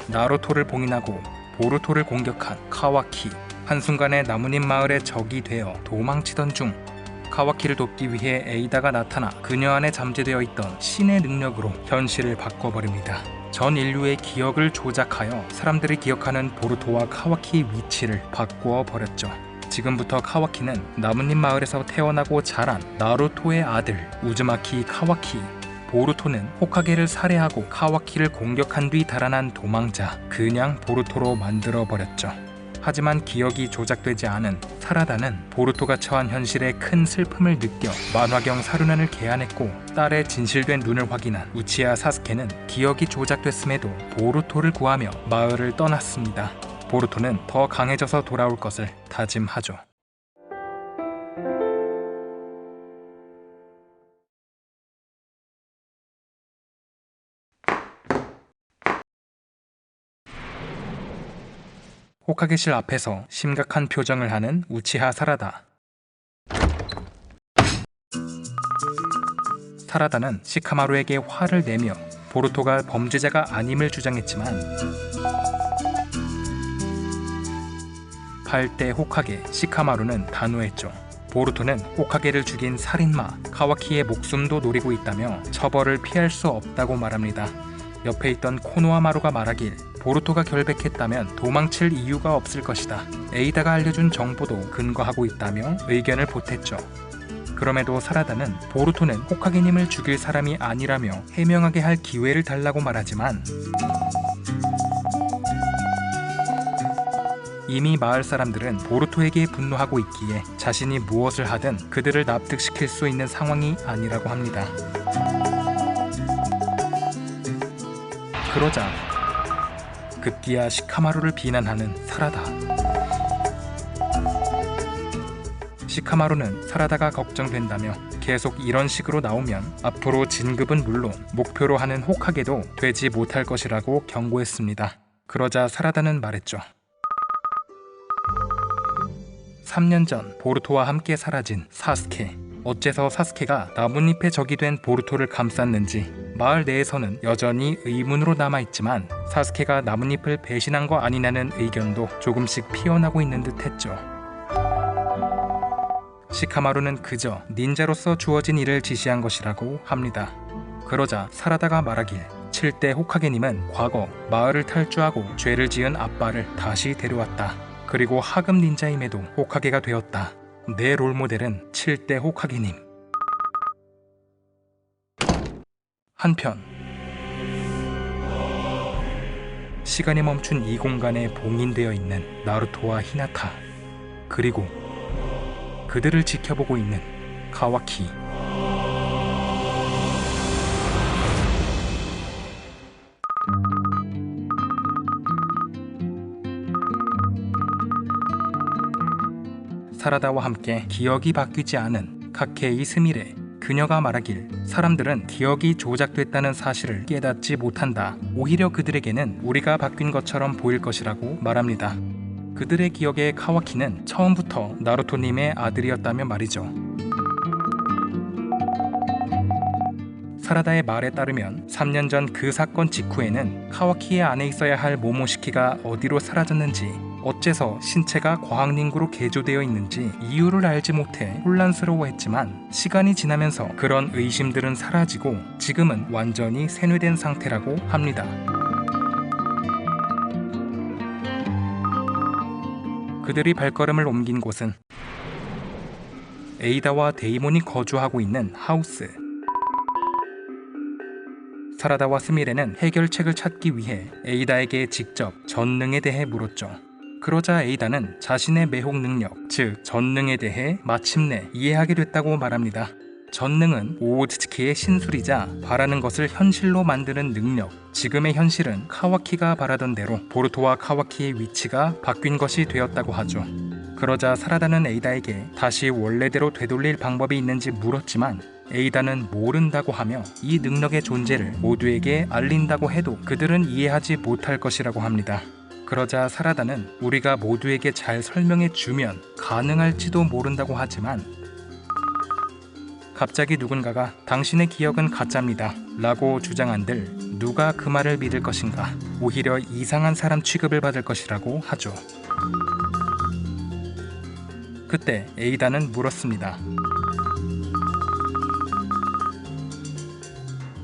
나루토를 봉인하고 보루토를 공격한 카와키. 한순간에 나뭇잎 마을의 적이 되어 도망치던 중 카와키를 돕기 위해 에이다가 나타나 그녀 안에 잠재되어 있던 신의 능력으로 현실을 바꿔버립니다. 전 인류의 기억을 조작하여 사람들이 기억하는 보루토와 카와키의 위치를 바꾸어 버렸죠. 지금부터 카와키는 나뭇잎 마을에서 태어나고 자란 나루토의 아들 우즈마키 카와키. 보루토는 호카게를 살해하고 카와키를 공격한 뒤 달아난 도망자 그냥 보루토로 만들어버렸죠. 하지만 기억이 조작되지 않은 사라다는 보루토가 처한 현실에 큰 슬픔을 느껴 만화경 사루난을 개안했고, 딸의 진실된 눈을 확인한 우치하 사스케는 기억이 조작됐음에도 보루토를 구하며 마을을 떠났습니다. 보루토는 더 강해져서 돌아올 것을 다짐하죠. 호카게실 앞에서 심각한 표정을 하는 우치하 사라다. 사라다는 시카마루에게 화를 내며 보루토가 범죄자가 아님을 주장했지만 8대 호카게 시카마루는 단호했죠. 보루토는 호카게를 죽인 살인마 카와키의 목숨도 노리고 있다며 처벌을 피할 수 없다고 말합니다. 옆에 있던 코노하마루가 말하길 보루토가 결백했다면 도망칠 이유가 없을 것이다. 에이다가 알려준 정보도 근거하고 있다며 의견을 보탰죠. 그럼에도 사라다는 보루토는 호카게님을 죽일 사람이 아니라며 해명하게 할 기회를 달라고 말하지만 이미 마을 사람들은 보루토에게 분노하고 있기에 자신이 무엇을 하든 그들을 납득시킬 수 있는 상황이 아니라고 합니다. 그러자 급기야 시카마루를 비난하는 사라다. 시카마루는 사라다가 걱정된다며 계속 이런 식으로 나오면 앞으로 진급은 물론 목표로 하는 호카게도 되지 못할 것이라고 경고했습니다. 그러자 사라다는 말했죠. 3년 전 보루토와 함께 사라진 사스케. 어째서 사스케가 나뭇잎의 적이 된 보루토를 감쌌는지 마을 내에서는 여전히 의문으로 남아있지만 사스케가 나뭇잎을 배신한 거 아니냐는 의견도 조금씩 피어나고 있는 듯 했죠. 시카마루는 그저 닌자로서 주어진 일을 지시한 것이라고 합니다. 그러자 사라다가 말하길 7대 호카게님은 과거 마을을 탈주하고 죄를 지은 아빠를 다시 데려왔다. 그리고 하급 닌자임에도 호카게가 되었다. 내 롤모델은 7대 호카게님. 한편 시간이 멈춘 이 공간에 봉인되어 있는 나루토와 히나타, 그리고 그들을 지켜보고 있는 카와키. 사라다와 함께 기억이 바뀌지 않은 카케이 스미레. 그녀가 말하길 사람들은 기억이 조작됐다는 사실을 깨닫지 못한다. 오히려 그들에게는 우리가 바뀐 것처럼 보일 것이라고 말합니다. 그들의 기억에 카와키는 처음부터 나루토님의 아들이었다며 말이죠. 사라다의 말에 따르면 3년 전 그 사건 직후에는 카와키의 안에 있어야 할 모모시키가 어디로 사라졌는지, 어째서 신체가 과학링구로 개조되어 있는지 이유를 알지 못해 혼란스러워했지만 시간이 지나면서 그런 의심들은 사라지고 지금은 완전히 세뇌된 상태라고 합니다. 그들이 발걸음을 옮긴 곳은 에이다와 데이몬이 거주하고 있는 하우스. 사라다와 스미레는 해결책을 찾기 위해 에이다에게 직접 전능에 대해 물었죠. 그러자 에이다는 자신의 매혹 능력, 즉 전능에 대해 마침내 이해하게 됐다고 말합니다. 전능은 오오츠키의 신술이자 바라는 것을 현실로 만드는 능력. 지금의 현실은 카와키가 바라던 대로 보루토와 카와키의 위치가 바뀐 것이 되었다고 하죠. 그러자 사라다는 에이다에게 다시 원래대로 되돌릴 방법이 있는지 물었지만 에이다는 모른다고 하며 이 능력의 존재를 모두에게 알린다고 해도 그들은 이해하지 못할 것이라고 합니다. 그러자 사라다는 우리가 모두에게 잘 설명해 주면 가능할지도 모른다고 하지만 갑자기 누군가가 당신의 기억은 가짜입니다 라고 주장한들 누가 그 말을 믿을 것인가. 오히려 이상한 사람 취급을 받을 것이라고 하죠. 그때 에이다는 물었습니다.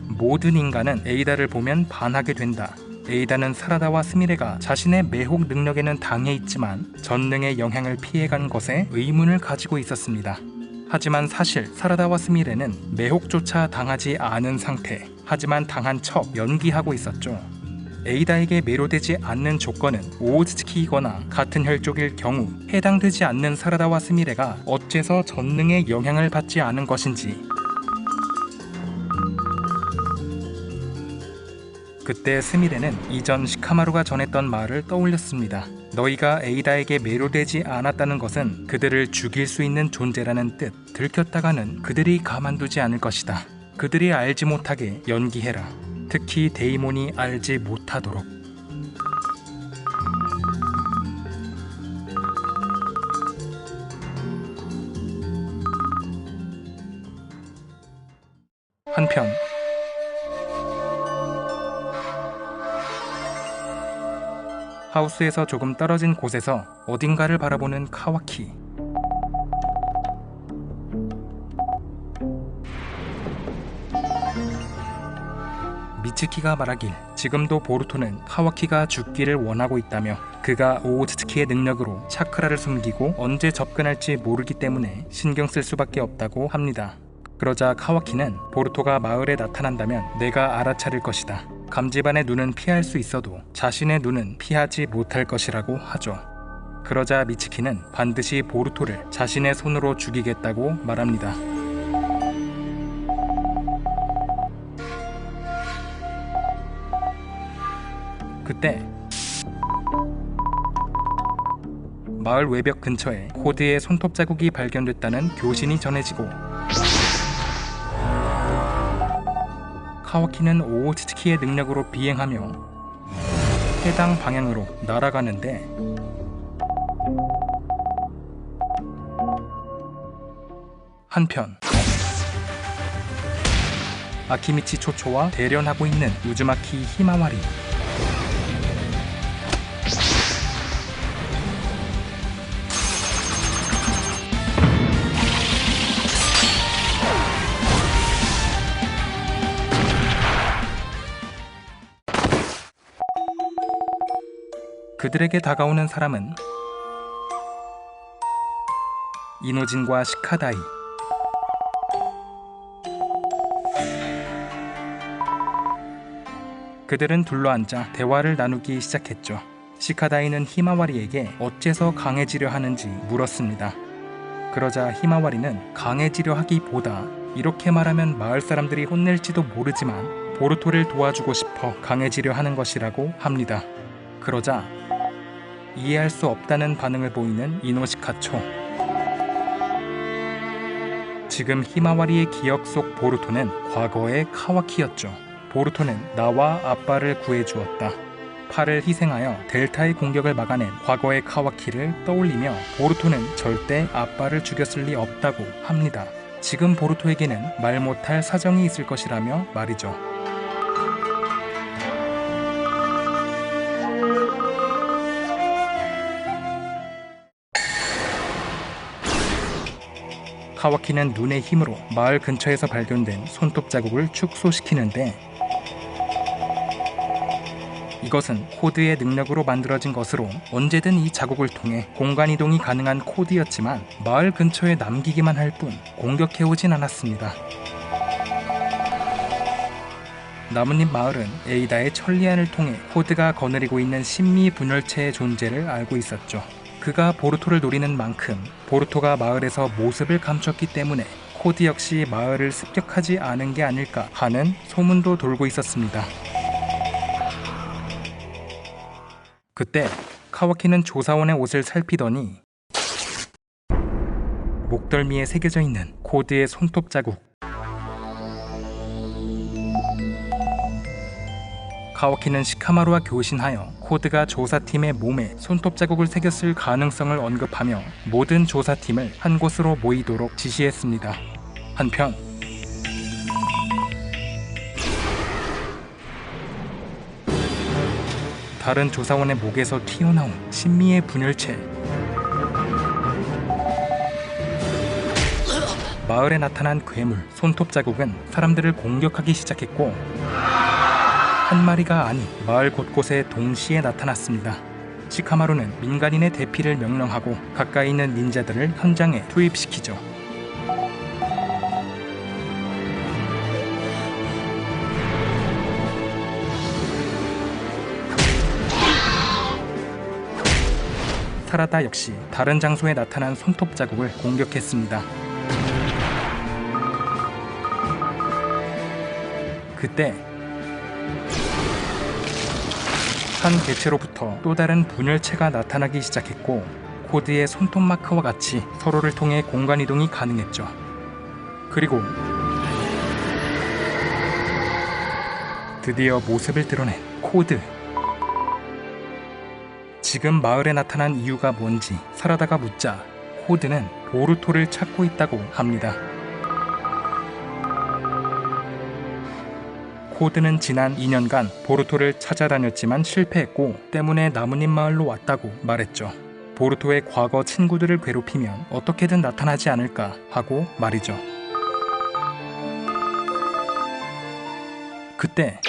모든 인간은 에이다를 보면 반하게 된다. 에이다는 사라다와 스미레가 자신의 매혹 능력에는 당해 있지만 전능의 영향을 피해간 것에 의문을 가지고 있었습니다. 하지만 사실 사라다와 스미레는 매혹조차 당하지 않은 상태, 하지만 당한 척 연기하고 있었죠. 에이다에게 매료되지 않는 조건은 오우츠키이거나 같은 혈족일 경우 해당되지 않는 사라다와 스미레가 어째서 전능의 영향을 받지 않은 것인지. 그때 스미레는 이전 시카마루가 전했던 말을 떠올렸습니다. 너희가 에이다에게 매료되지 않았다는 것은 그들을 죽일 수 있는 존재라는 뜻. 들켰다가는 그들이 가만두지 않을 것이다. 그들이 알지 못하게 연기해라. 특히 데이몬이 알지 못하도록. 한편 하우스에서 조금 떨어진 곳에서 어딘가를 바라보는 카와키. 미츠키가 말하길 지금도 보루토는 카와키가 죽기를 원하고 있다며 그가 오우츠키의 능력으로 차크라를 숨기고 언제 접근할지 모르기 때문에 신경 쓸 수밖에 없다고 합니다. 그러자 카와키는 보루토가 마을에 나타난다면 내가 알아차릴 것이다. 감지반의 눈은 피할 수 있어도 자신의 눈은 피하지 못할 것이라고 하죠. 그러자 미츠키는 반드시 보루토를 자신의 손으로 죽이겠다고 말합니다. 그때 마을 외벽 근처에 코드의 손톱 자국이 발견됐다는 교신이 전해지고 카와키는 오우츠키의 능력으로 비행하며 해당 방향으로 날아가는데 한편 아키미치 초초와 대련하고 있는 우즈마키 히마와리. 그들에게 다가오는 사람은 이노진과 시카다이. 그들은 둘러앉아 대화를 나누기 시작했죠. 시카다이는 히마와리에게 어째서 강해지려 하는지 물었습니다. 그러자 히마와리는 강해지려 하기보다 이렇게 말하면 마을 사람들이 혼낼지도 모르지만 보루토를 도와주고 싶어 강해지려 하는 것이라고 합니다. 그러자 이해할 수 없다는 반응을 보이는 이노시카초. 지금 히마와리의 기억 속 보루토는 과거의 카와키였죠. 보루토는 나와 아빠를 구해주었다. 팔을 희생하여 델타의 공격을 막아낸 과거의 카와키를 떠올리며 보루토는 절대 아빠를 죽였을 리 없다고 합니다. 지금 보루토에게는 말 못할 사정이 있을 것이라며 말이죠. 카와키는 눈의 힘으로 마을 근처에서 발견된 손톱 자국을 축소시키는데 이것은 코드의 능력으로 만들어진 것으로 언제든 이 자국을 통해 공간이동이 가능한 코드였지만 마을 근처에 남기기만 할 뿐 공격해오진 않았습니다. 나뭇잎 마을은 에이다의 천리안을 통해 코드가 거느리고 있는 신미분열체의 존재를 알고 있었죠. 그가 보루토를 노리는 만큼 보루토가 마을에서 모습을 감췄기 때문에 코드 역시 마을을 습격하지 않은 게 아닐까 하는 소문도 돌고 있었습니다. 그때 카와키는 조사원의 옷을 살피더니 목덜미에 새겨져 있는 코드의 손톱 자국. 카와키는 시카마루와 교신하여 코드가 조사팀의 몸에 손톱 자국을 새겼을 가능성을 언급하며 모든 조사팀을 한 곳으로 모이도록 지시했습니다. 한편 다른 조사원의 목에서 튀어나온 신미의 분열체. 마을에 나타난 괴물 손톱 자국은 사람들을 공격하기 시작했고 한 마리가 아닌 마을 곳곳에 동시에 나타났습니다. 시카마루는 민간인의 대피를 명령하고 가까이 있는 닌자들을 현장에 투입시키죠. 사라다 역시 다른 장소에 나타난 손톱 자국을 공격했습니다. 그때 한 개체로부터 또 다른 분열체가 나타나기 시작했고 코드의 손톱 마크와 같이 서로를 통해 공간 이동이 가능했죠. 그리고 드디어 모습을 드러낸 코드. 지금 마을에 나타난 이유가 뭔지 사라다가 묻자 코드는 보루토를 찾고 있다고 합니다. 코드는 지난 2년간 보루토를 찾아다녔지만 실패했고 때문에 나무님 마을로 왔다고 말했죠. 보루토의 과거 친구들을 괴롭히면 어떻게든 나타나지 않을까 하고 말이죠. 그때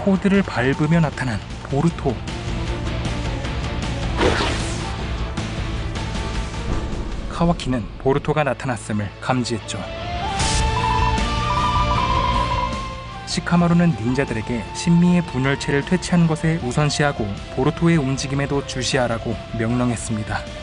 코드를 밟으며 나타난 보루토. 카와키는 보루토가 나타났음을 감지했죠. 시카마루는 닌자들에게 신미의 분열체를 퇴치하는 것에 우선시하고 보루토의 움직임에도 주시하라고 명령했습니다.